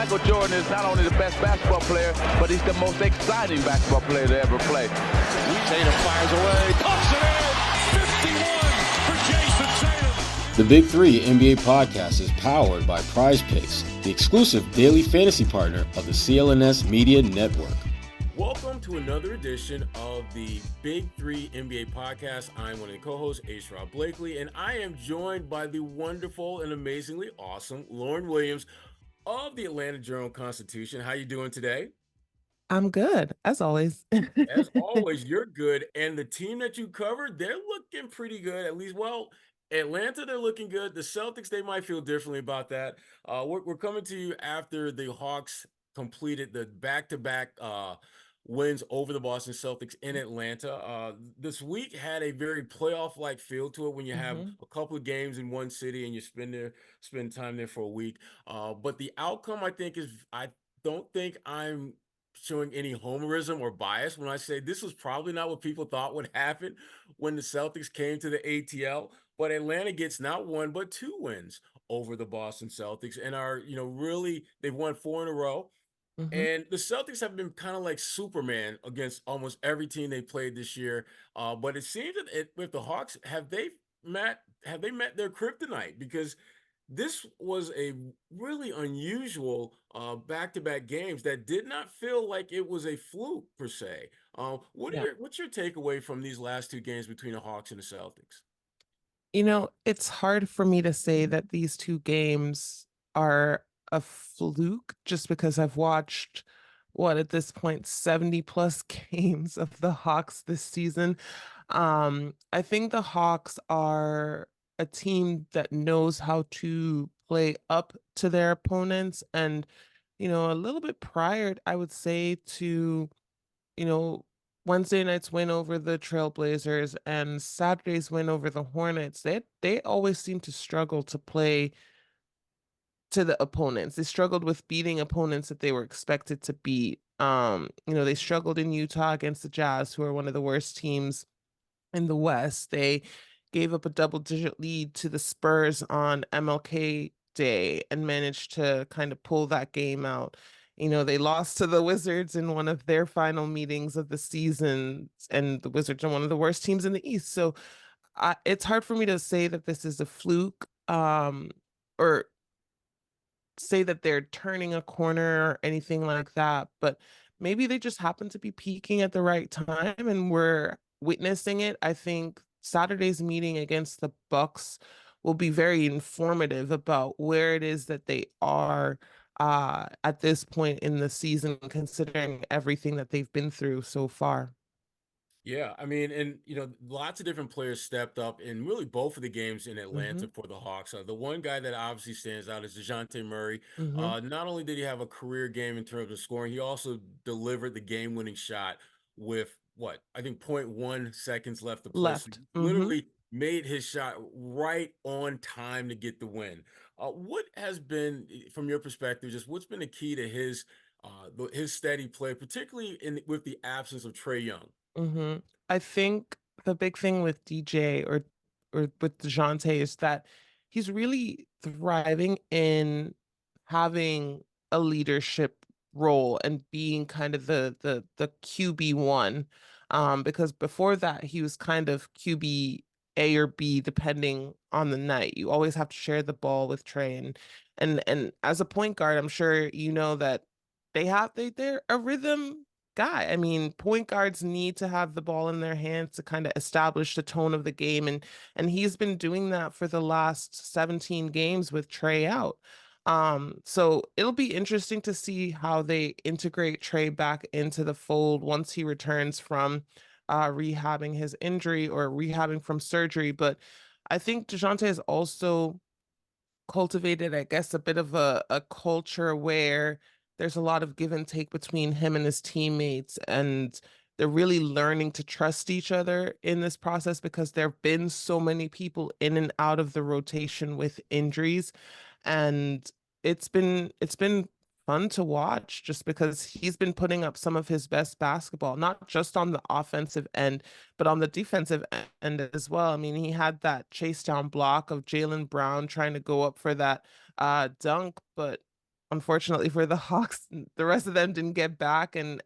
Michael Jordan is not only the best basketball player, but he's the most exciting basketball player to ever play. Tatum fires away, pumps it in, 51 for Jason Tatum. The Big Three NBA podcast is powered by PrizePicks, the exclusive daily fantasy partner of the CLNS Media Network. Welcome to another edition of the Big Three NBA podcast. I'm one of the co-hosts, Sherrod Blakely, and I am joined by the wonderful and amazingly awesome Lauren Williams of the Atlanta Journal-Constitution. How you doing today? I'm good, as always. As always, you're good. And the team that you covered, they're looking pretty good. At least, well, Atlanta, they're looking good. The Celtics, they might feel differently about that. We're coming to you after the Hawks completed the back-to-back wins over the Boston Celtics in Atlanta. This week had a very playoff-like feel to it when you have a couple of games in one city and you spend time there for a week. But the outcome, I don't think I'm showing any homerism or bias when I say this was probably not what people thought would happen when the Celtics came to the ATL. But Atlanta gets not one, but two wins over the Boston Celtics and are, really, they've won 4 in a row. And the Celtics have been kind of like Superman against almost every team they played this year. But it seems that with the Hawks, have they met their kryptonite? Because this was a really unusual back-to-back games that did not feel like it was a fluke per se. What's your takeaway from these last two games between the Hawks and the Celtics? It's hard for me to say that these two games are a fluke just because I've watched, at this point, 70 plus games of the Hawks this season. I think the Hawks are a team that knows how to play up to their opponents. And, a little bit prior, I would say, to, Wednesday night's win over the Trailblazers and Saturday's win over the Hornets, they always seem to struggle to play to the opponents. They struggled with beating opponents that they were expected to beat. They struggled in Utah against the Jazz, who are one of the worst teams in the West. They gave up a double-digit lead to the Spurs on MLK Day and managed to kind of pull that game out. They lost to the Wizards in one of their final meetings of the season, and the Wizards are one of the worst teams in the East. So it's hard for me to say that this is a fluke, or say that they're turning a corner or anything like that, but maybe they just happen to be peaking at the right time and we're witnessing it. I think Saturday's meeting against the Bucks will be very informative about where it is that they are at this point in the season, considering everything that they've been through so far. Yeah, I mean, and lots of different players stepped up in really both of the games in Atlanta for the Hawks. The one guy that obviously stands out is DeJounte Murray. Not only did he have a career game in terms of scoring, he also delivered the game-winning shot with I think 0.1 seconds left to play. So he literally made his shot right on time to get the win. What has been, from your perspective, just what's been the key to his steady play, particularly with the absence of Trae Young? I think the big thing with DJ or with DeJounte is that he's really thriving in having a leadership role and being kind of the QB1. Because before that he was kind of QB A or B depending on the night. You always have to share the ball with Trae, and as a point guard, I'm sure that they're a rhythm guy. I mean, point guards need to have the ball in their hands to kind of establish the tone of the game, and he's been doing that for the last 17 games with Trae out. So it'll be interesting to see how they integrate Trae back into the fold once he returns from rehabbing his injury or rehabbing from surgery. But I think DeJounte has also cultivated, I guess, a bit of a culture where there's a lot of give and take between him and his teammates, and they're really learning to trust each other in this process because there have been so many people in and out of the rotation with injuries. And it's been fun to watch just because he's been putting up some of his best basketball, not just on the offensive end, but on the defensive end as well. I mean, he had that chase down block of Jaylen Brown trying to go up for that dunk, but unfortunately for the Hawks, the rest of them didn't get back and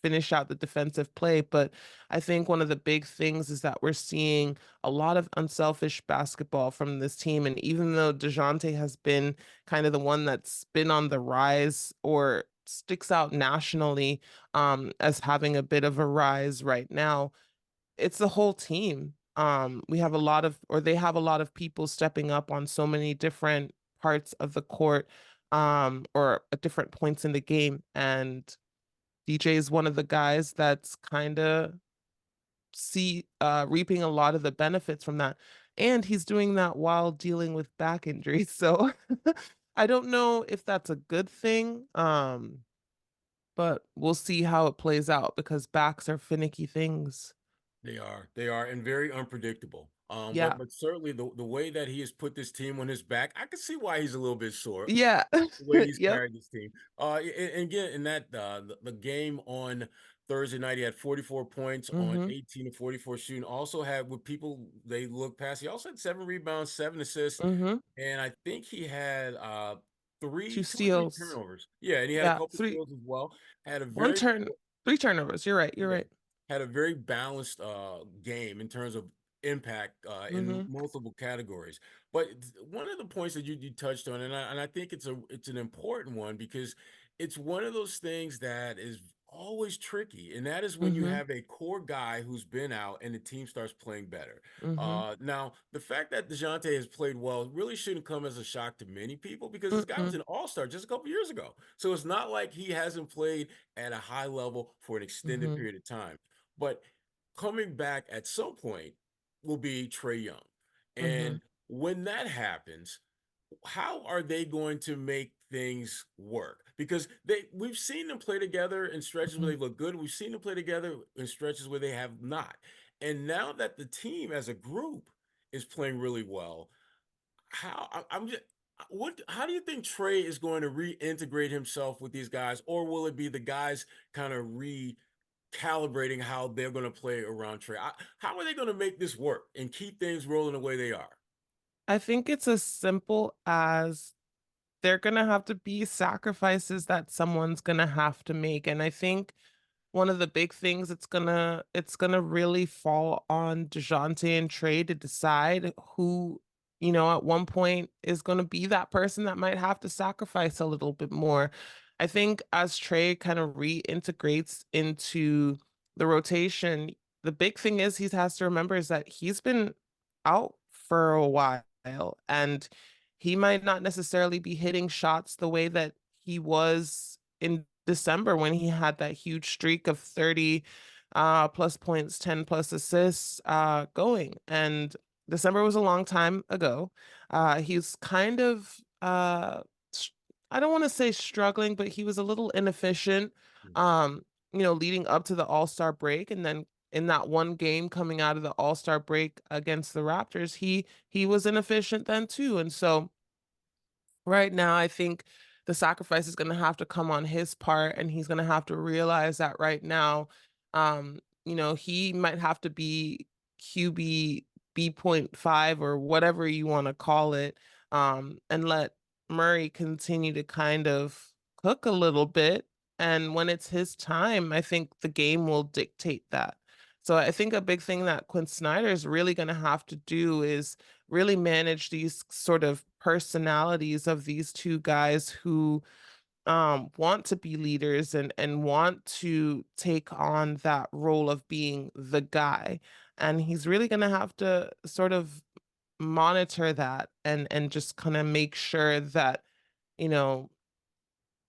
finish out the defensive play. But I think one of the big things is that we're seeing a lot of unselfish basketball from this team. And even though DeJounte has been kind of the one that's been on the rise or sticks out nationally as having a bit of a rise right now, it's the whole team. We have a lot of, or they have a lot of people stepping up on so many different parts of the court, or at different points in the game. And DJ is one of the guys that's kind of reaping a lot of the benefits from that. And he's doing that while dealing with back injuries. So I don't know if that's a good thing. But we'll see how it plays out because backs are finicky things. They are, and very unpredictable. Yeah. But certainly the way that he has put this team on his back, I can see why he's a little bit sore. Yeah. The way he's Yep. carried this team. And again, in that the game on Thursday night, he had 44 points on Mm-hmm. 18 to 44 shooting. Also had with people they look past. He also had 7 rebounds, 7 assists, Mm-hmm. and I think he had Two two or three steals. turnovers. Yeah, and he had a Yeah. couple steals as well. Had a One very turn, three turnovers. You're right. You're yeah, right. had a very balanced game in terms of impact in Mm-hmm. multiple categories. But one of the points that you touched on, and I think it's an important one because it's one of those things that is always tricky, and that is when you Mm-hmm. have a core guy who's been out and the team starts playing better. Mm-hmm. Now the fact that DeJounte has played well really shouldn't come as a shock to many people because this guy was Mm-mm. an all-star just a couple years ago. So it's not like he hasn't played at a high level for an extended Mm-hmm. period of time. But coming back at some point will be Trey Young. Mm-hmm. And when that happens, how are they going to make things work? Because we've seen them play together in stretches where Mm-hmm. they look good. We've seen them play together in stretches where they have not. And now that the team as a group is playing really well, I'm just what how do you think Trey is going to reintegrate himself with these guys, or will it be the guys kind of recalibrating how they're going to play around Trey? How are they going to make this work and keep things rolling the way they are? I think it's as simple as they're gonna have to be sacrifices that someone's gonna have to make. And I think one of the big things it's gonna really fall on DeJounte and Trey to decide who, at one point is gonna be that person that might have to sacrifice a little bit more. I think as Trey kind of reintegrates into the rotation, the big thing is he has to remember is that he's been out for a while and he might not necessarily be hitting shots the way that he was in December when he had that huge streak of 30 plus points, 10 plus assists going. And December was a long time ago. He's kind of I don't want to say struggling, but he was a little inefficient Mhm. leading up to the All-Star break and then in that one game coming out of the All-Star break against the Raptors, he was inefficient then too. And so right now, I think the sacrifice is going to have to come on his part, and he's going to have to realize that right now, he might have to be QB B.5 or whatever you want to call it, and let Murray continue to kind of cook a little bit. And when it's his time, I think the game will dictate that. So I think a big thing that Quinn Snyder is really going to have to do is really manage these sort of personalities of these two guys who want to be leaders and want to take on that role of being the guy. And he's really going to have to sort of monitor that and just kind of make sure that you know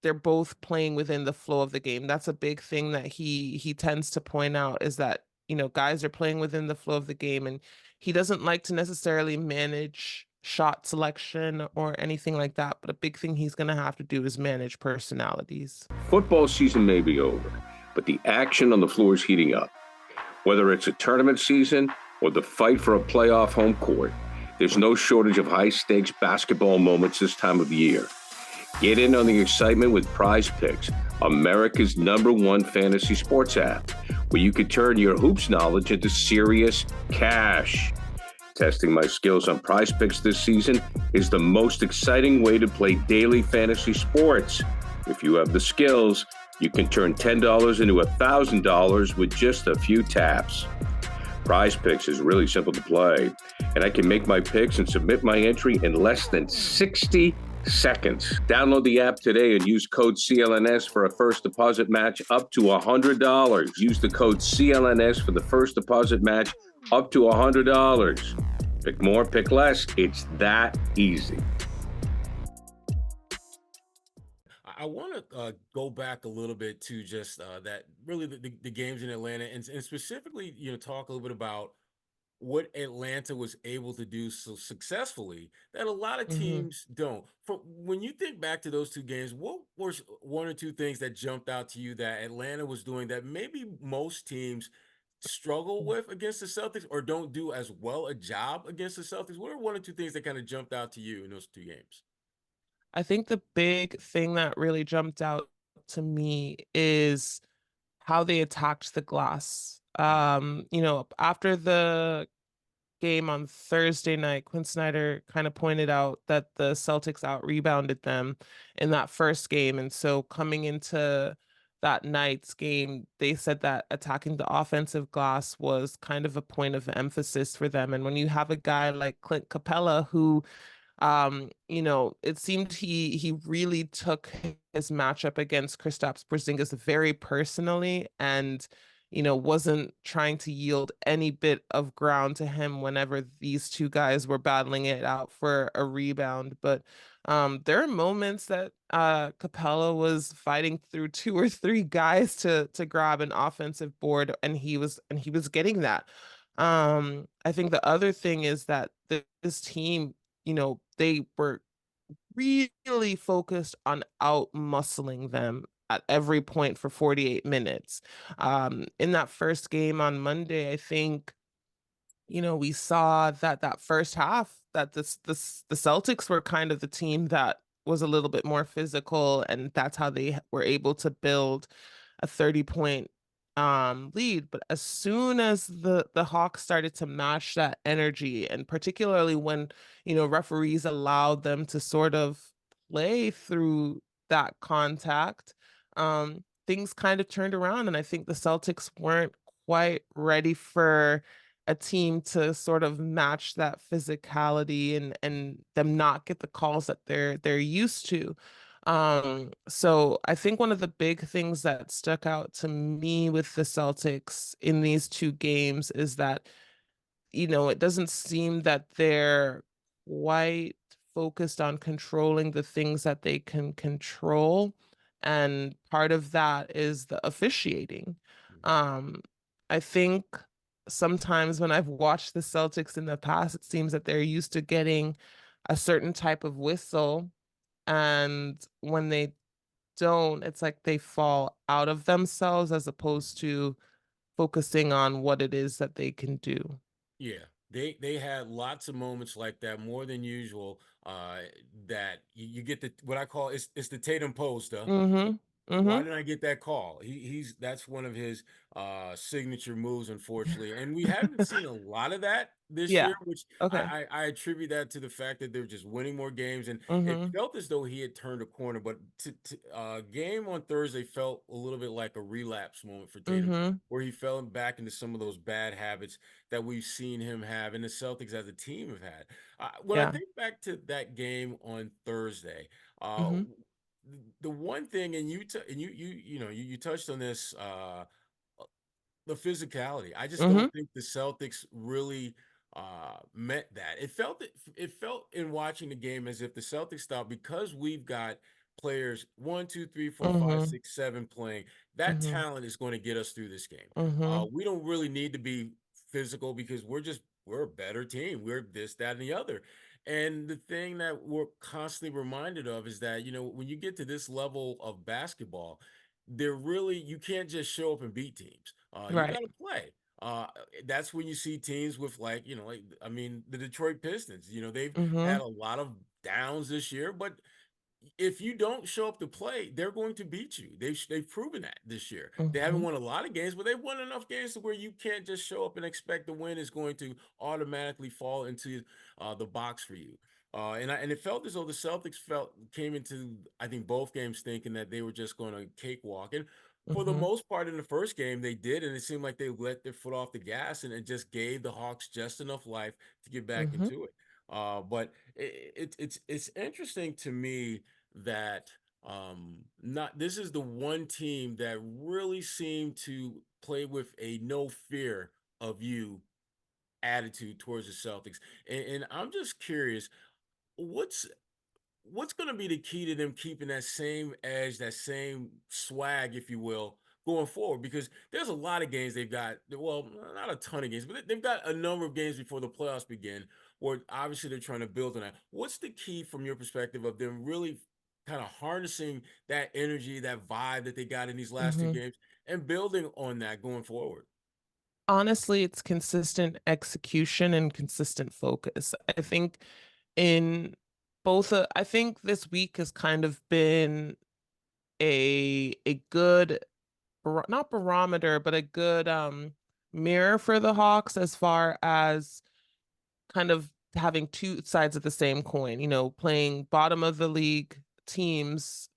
they're both playing within the flow of the game. That's a big thing that he tends to point out is that, guys are playing within the flow of the game and he doesn't like to necessarily manage shot selection or anything like that, but a big thing he's going to have to do is manage personalities. Football season may be over, but the action on the floor is heating up. Whether it's a tournament season or the fight for a playoff home court, there's no shortage of high-stakes basketball moments this time of year. Get in on the excitement with PrizePicks, America's #1 fantasy sports app, where you can turn your hoops knowledge into serious cash. Testing my skills on PrizePicks this season is the most exciting way to play daily fantasy sports. If you have the skills, you can turn $10 into $1,000 with just a few taps. PrizePicks is really simple to play, and I can make my picks and submit my entry in less than 60 seconds. Download the app today and use code CLNS for a first deposit match up to $100. Use the code CLNS for the first deposit match up to $100. Pick more, pick less. It's that easy. I want to go back a little bit to just that really the games in Atlanta and specifically, talk a little bit about what Atlanta was able to do so successfully that a lot of teams don't. When you think back to those two games, what were one or two things that jumped out to you that Atlanta was doing that maybe most teams struggle with against the Celtics or don't do as well a job against the Celtics? What are one or two things that kind of jumped out to you in those two games? I think the big thing that really jumped out to me is how they attacked the glass. After the game on Thursday night, Quinn Snyder kind of pointed out that the Celtics out rebounded them in that first game. And so coming into that night's game, they said that attacking the offensive glass was kind of a point of emphasis for them. And when you have a guy like Clint Capella who it seemed he really took his matchup against Kristaps Porzingis very personally and wasn't trying to yield any bit of ground to him whenever these two guys were battling it out for a rebound. But there are moments that Capella was fighting through two or three guys to grab an offensive board, and he was getting that. I think the other thing is that this team, they were really focused on out muscling them at every point for 48 minutes. In that first game on Monday, I think, we saw that first half that the Celtics were kind of the team that was a little bit more physical, and that's how they were able to build a 30-point lead. But as soon as the Hawks started to match that energy, and particularly when referees allowed them to sort of play through that contact, things kind of turned around, and I think the Celtics weren't quite ready for a team to sort of match that physicality and them not get the calls that they're used to. So I think one of the big things that stuck out to me with the Celtics in these two games is that, it doesn't seem that they're quite focused on controlling the things that they can control. And part of that is the officiating. Um, I think sometimes when I've watched the Celtics in the past, it seems that they're used to getting a certain type of whistle, and when they don't, it's like they fall out of themselves as opposed to focusing on what it is that they can do. Yeah, they had lots of moments like that, more than usual. That you get what I call it's the Tatum pose stuff. Mm-hmm. Why Mm-hmm. didn't I get that call? He's that's one of his signature moves, unfortunately. And we haven't seen a lot of that this Yeah. year, which Okay. I attribute that to the fact that they're just winning more games. And it Mm-hmm. felt as though he had turned a corner, but game on Thursday felt a little bit like a relapse moment for Tatum, Mm-hmm. where he fell back into some of those bad habits that we've seen him have and the Celtics as a team have had. When I Yeah. think back to that game on Thursday, uh, Mm-hmm. the one thing, and you touched on this, the physicality. I just Mm-hmm. don't think the Celtics really met that. It felt in watching the game as if the Celtics thought, because we've got players 1, 2, 3, 4, 5, Mm-hmm. 6, 7 playing, that Mm-hmm. talent is going to get us through this game. Mm-hmm. We don't really need to be physical because we're a better team. We're this, that, and the other. And the thing that we're constantly reminded of is that, when you get to this level of basketball, you can't just show up and beat teams. You got Right. to play. That's when you see teams with I mean, the Detroit Pistons, they've Mm-hmm. had a lot of downs this year, but if you don't show up to play, they're going to beat you. They've proven that this year. They haven't Mhm. won a lot of games, but they've won enough games to where you can't just show up and expect the win is going to automatically fall into the box for you. And it felt as though the Celtics came into, I think, both games thinking that they were just going to cakewalk. And for the Mhm. most part in the first game, they did, and it seemed like they let their foot off the gas and it just gave the Hawks just enough life to get back Mhm. into it. But it's interesting to me that not this is the one team that really seemed to play with a no fear of you attitude towards the Celtics. And I'm just curious, what's what's going to be the key to them keeping that same edge, that same swag, if you will, going forward? Because there's a lot of games they've got, well, not a ton of games, but they've got a number of games before the playoffs begin where obviously they're trying to build on that. What's the key from your perspective of them really kind of harnessing that energy, that vibe that they got in these last two Mhm. games and building on that going forward? Honestly, it's consistent execution and consistent focus. I think in I think this week has kind of been a good not barometer, but a good mirror for the Hawks as far as kind of having two sides of the same coin, playing bottom of the league teams,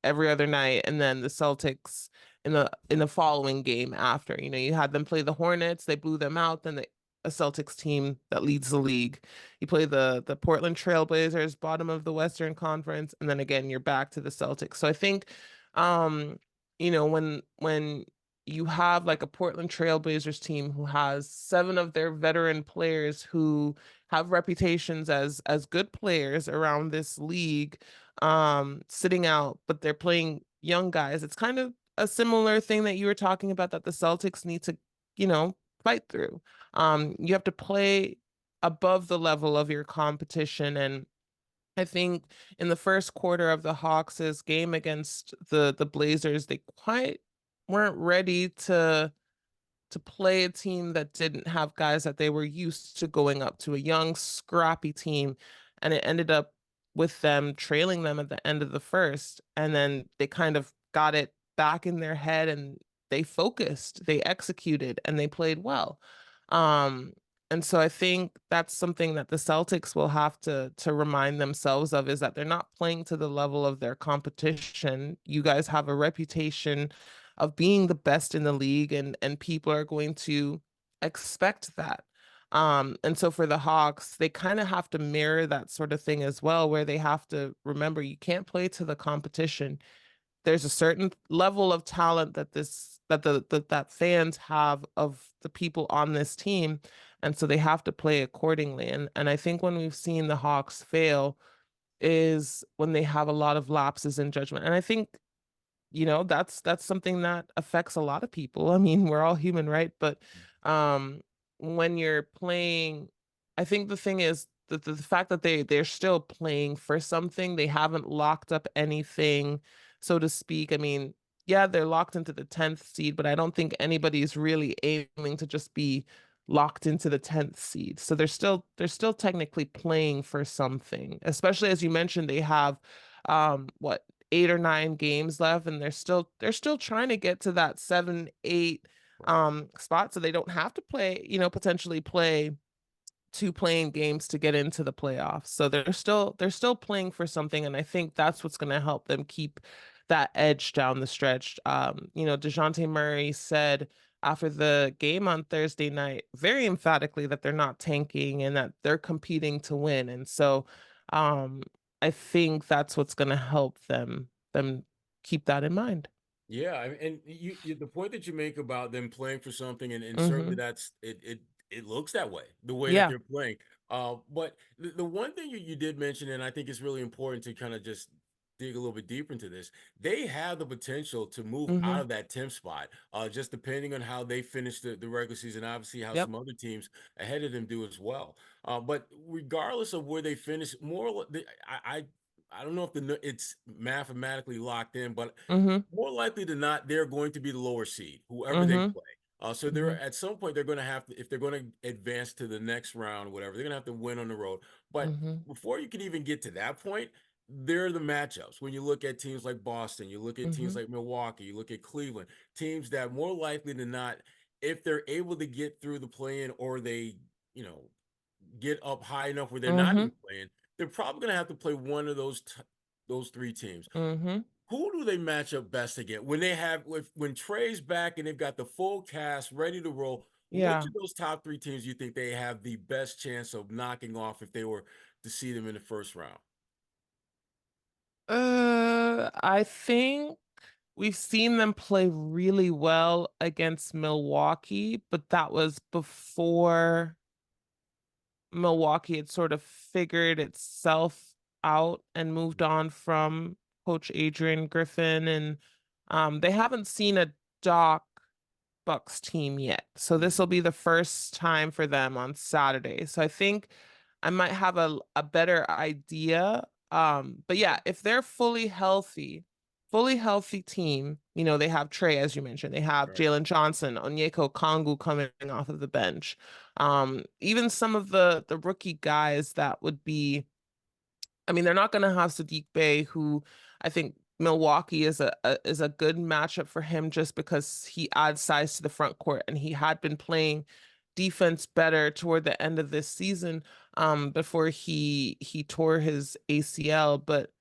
every other night, and then the Celtics in the following game after. You had them play the Hornets, they blew them out, then a Celtics team that leads the league. You play the Portland Trailblazers, bottom of the Western Conference, and then again you're back to the Celtics. So I think when you have like a Portland Trailblazers team who has seven of their veteran players who have reputations as good players around this league, sitting out, but they're playing young guys. It's kind of a similar thing that you were talking about that the Celtics need to, fight through. You have to play above the level of your competition. And I think in the first quarter of the Hawks' game against the Blazers, they quite weren't ready to play a team that didn't have guys that they were used to going up to, a young, scrappy team. And it ended up with them trailing them at the end of the first. And then they kind of got it back in their head and they focused, they executed, and they played well. Um, and so I think that's something that the Celtics will have to remind themselves of, is that they're not playing to the level of their competition. You guys have a reputation of being the best in the league, and people are going to expect that. And so for the Hawks, they kind of have to mirror that sort of thing as well, where they have to remember you can't play to the competition. There's a certain level of talent that fans have of the people on this team, and so they have to play accordingly. And I think when we've seen the Hawks fail is when they have a lot of lapses in judgment. And I think that's something that affects a lot of people. I mean, we're all human, right? But um when you're playing, I think the thing is that the fact that they're still playing for something, they haven't locked up anything, so to speak. I mean, yeah, they're locked into the 10th seed, but I don't think anybody's really aiming to just be locked into the 10th seed. So they're still technically playing for something, especially as you mentioned, they have what, 8 or 9 games left, and they're still trying to get to that 7, 8 spot, so they don't have to play, potentially play 2 playing games to get into the playoffs. So they're still playing for something, and I think that's what's going to help them keep that edge down the stretch. DeJounte Murray said after the game on Thursday night very emphatically that they're not tanking and that they're competing to win. And so um I think that's what's going to help them keep that in mind. Yeah, and the point that you make about them playing for something, and certainly Hmm. that's it looks that way, the way that Yeah. they're playing. But the one thing you did mention, and I think it's really important to kind of just dig a little bit deeper into this, they have the potential to move out Hmm. of that 10th spot, just depending on how they finish the regular season, obviously how Yep. some other teams ahead of them do as well. But regardless of where they finish, I don't know if it's mathematically locked in, but Hmm. more likely than not, they're going to be the lower seed, whoever they Hmm. play. So they're Hmm. at some point they're going to have to, if they're going to advance to the next round, whatever, they're going to have to win on the road. But Hmm. before you can even get to that point, they're the matchups. When you look at teams like Boston, you look at teams Mhm. like Milwaukee, you look at Cleveland, teams that more likely than not, if they're able to get through the play-in or they, you know, get up high enough where they're not in Mhm. the play-in, they're probably going to have to play one of those three teams. Mhm. Who do they match up best against when they have when Trey's back and they've got the full cast ready to roll? Which Yeah. of those top three teams do you think they have the best chance of knocking off if they were to see them in the first round? I think we've seen them play really well against Milwaukee, but that was before Milwaukee had sort of figured itself out and moved on from Coach Adrian Griffin, and they haven't seen a Doc Bucks team yet. So this will be the first time for them on Saturday. So I think I might have a better idea. But yeah, if they're fully healthy team, you know, they have Trey, as you mentioned, they have Right. Jalen Johnson, Onyeka Okongwu coming off of the bench. Even some of the rookie guys that would be, I mean, they're not going to have Sadiq Bey, who I think Milwaukee is a good matchup for him just because he adds size to the front court and he had been playing defense better toward the end of this season before he tore his ACL, but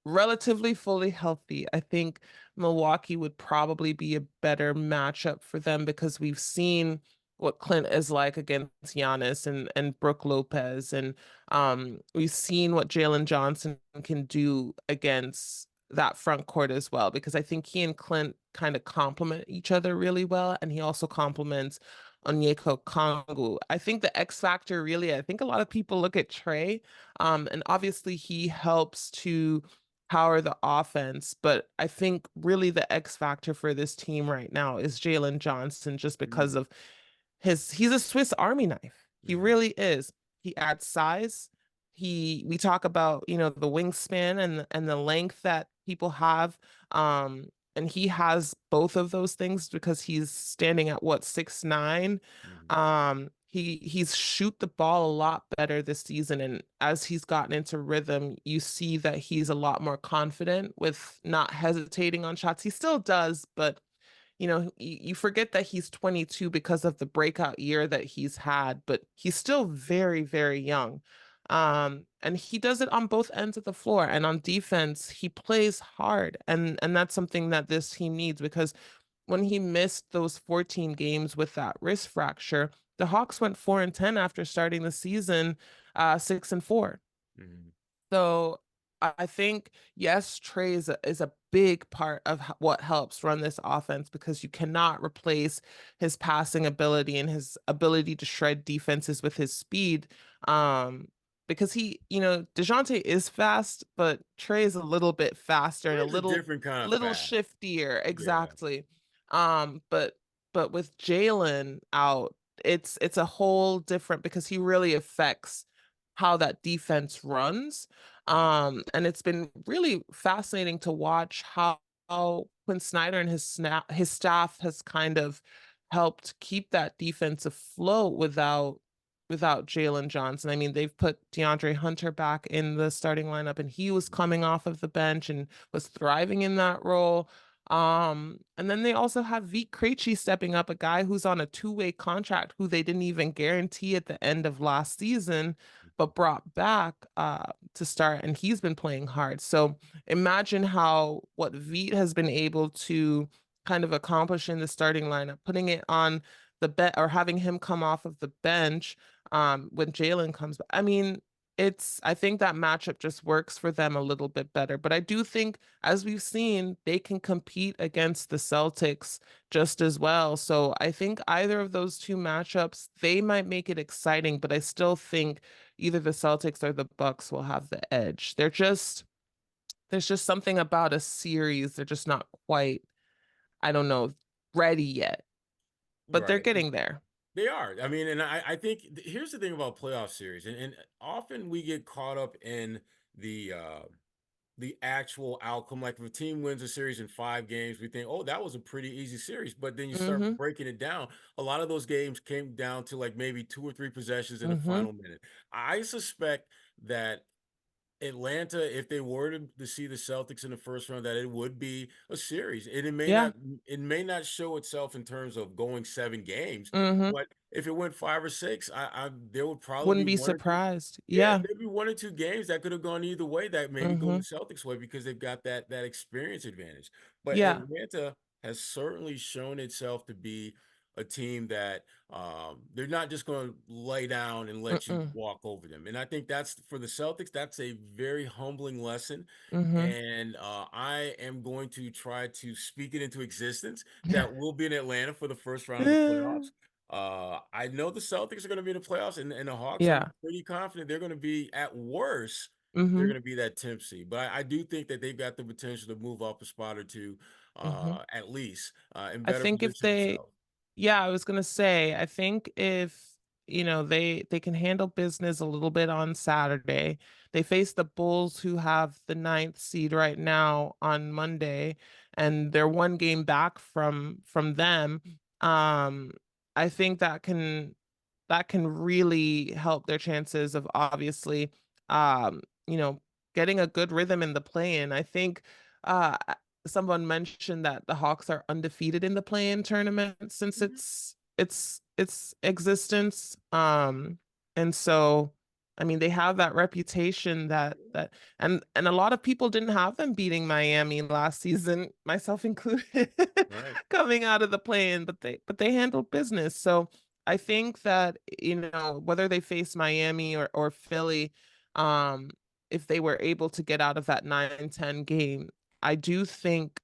relatively fully healthy. I think Milwaukee would probably be a better matchup for them because we've seen what Clint is like against Giannis and Brooke Lopez, and we've seen what Jalen Johnson can do against that front court as well, because I think he and Clint kind of complement each other really well, and he also complements Onyeka Okongwu. I think the X factor really, I think a lot of people look at Trey, and obviously he helps to power the offense, but I think really the X factor for this team right now is Jalen Johnson, just because Mm-hmm. of he's a Swiss Army knife. He Mm-hmm. really is. He adds size. We talk about, you know, the wingspan and the length that people have. And he has both of those things because he's standing at what, 6'9". He's shoot the ball a lot better this season, and as he's gotten into rhythm, you see that he's a lot more confident with not hesitating on shots. He still does, but you know, you forget that he's 22 because of the breakout year that he's had, but he's still very, very young. And he does it on both ends of the floor. And on defense, he plays hard. And that's something that this team needs, because when he missed those 14 games with that wrist fracture, the Hawks went 4-10 after starting the season, 6-4. Mm-hmm. So I think, yes, Trey is a big part of what helps run this offense, because you cannot replace his passing ability and his ability to shred defenses with his speed. Because he, you know, DeJounte is fast, but Trey is a little bit faster and a Trey's a different kind of little fast. shiftier. Yeah. Exactly. But with Jalen out, it's a whole different, because he really affects how that defense runs. And it's been really fascinating to watch how Quinn Snyder and his staff has kind of helped keep that defense afloat without Jalen Johnson. I mean, they've put DeAndre Hunter back in the starting lineup, and he was coming off of the bench and was thriving in that role. And then they also have Vit Krejci stepping up, a guy who's on a two-way contract who they didn't even guarantee at the end of last season, but brought back to start, and he's been playing hard. So imagine what Vit has been able to kind of accomplish in the starting lineup, putting it on the bench or having him come off of the bench when Jalen comes back. I mean, I think that matchup just works for them a little bit better. But I do think, as we've seen, they can compete against the Celtics just as well. So I think either of those two matchups, they might make it exciting, but I still think either the Celtics or the Bucks will have the edge. There's just something about a series. They're just not quite, I don't know, ready yet, but they're Right. getting there. They are. I mean, and I think here's the thing about playoff series, and often we get caught up in the actual outcome. Like if a team wins a series in 5 games, we think, oh, that was a pretty easy series. But then you start Mm-hmm. breaking it down. A lot of those games came down to like maybe 2 or 3 possessions in the Mm-hmm. final minute. I suspect that Atlanta, if they were to see the Celtics in the first round, that it would be a series. And Yeah. it may not show itself in terms of going 7 games, Mm-hmm. but if it went 5 or 6, there would probably Wouldn't be be one or two. surprised. Yeah, Yeah. there'd be 1 or 2 games that could have gone either way that maybe go Mm-hmm. the Celtics way because they've got that experience advantage. But Yeah. Atlanta has certainly shown itself to be a team that they're not just going to lay down and let you Mm-mm. walk over them. And I think that's for the Celtics, that's a very humbling lesson. Mm-hmm. And I am going to try to speak it into existence that we'll be in Atlanta for the first round of the playoffs. I know the Celtics are going to be in the playoffs, and the Hawks, I'm Yeah. pretty confident they're going to be, at worst, they're Mm-hmm. going to be that 10th seed. But I do think that they've got the potential to move up a spot or two, Mm-hmm. at least, and I better think if position they, themselves. yeah, I was gonna say, I think if they can handle business a little bit on Saturday. They face the Bulls, who have the ninth seed right now, on Monday, and they're one game back from them. Um, I think that can really help their chances of, obviously, um, you know, getting a good rhythm in the play-in. I think uh someone mentioned that the Hawks are undefeated in the play-in tournament since Mhm. its existence. And so, I mean, they have that reputation and a lot of people didn't have them beating Miami last season, myself included, Right. coming out of the play-in, but they handled business. So I think that, whether they face Miami or Philly, um, if they were able to get out of that 9-10 game, I do think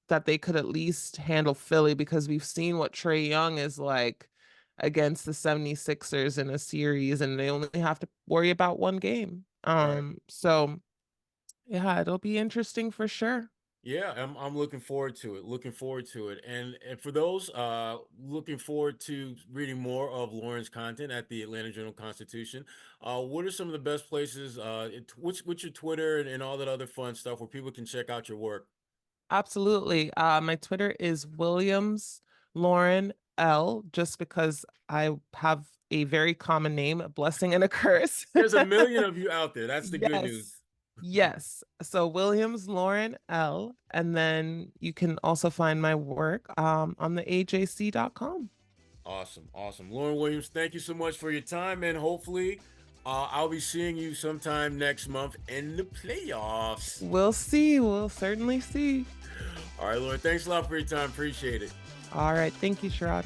that they could at least handle Philly, because we've seen what Trae Young is like against the 76ers in a series, and they only have to worry about one game. Right. So yeah, it'll be interesting for sure. Yeah, I'm looking forward to it. Looking forward to it. And for those looking forward to reading more of Lauren's content at the Atlanta Journal-Constitution, what are some of the best places, what's your Twitter and all that other fun stuff where people can check out your work? Absolutely. My Twitter is Williams Lauren L, just because I have a very common name, a blessing and a curse. There's a million of you out there. That's the good news. Yes. Yes. So Williams Lauren L. And then you can also find my work on the ajc.com. Awesome. Awesome. Lauren Williams, thank you so much for your time. And hopefully, I'll be seeing you sometime next month in the playoffs. We'll see. We'll certainly see. All right, Lauren, thanks a lot for your time. Appreciate it. All right. Thank you, Sherrod.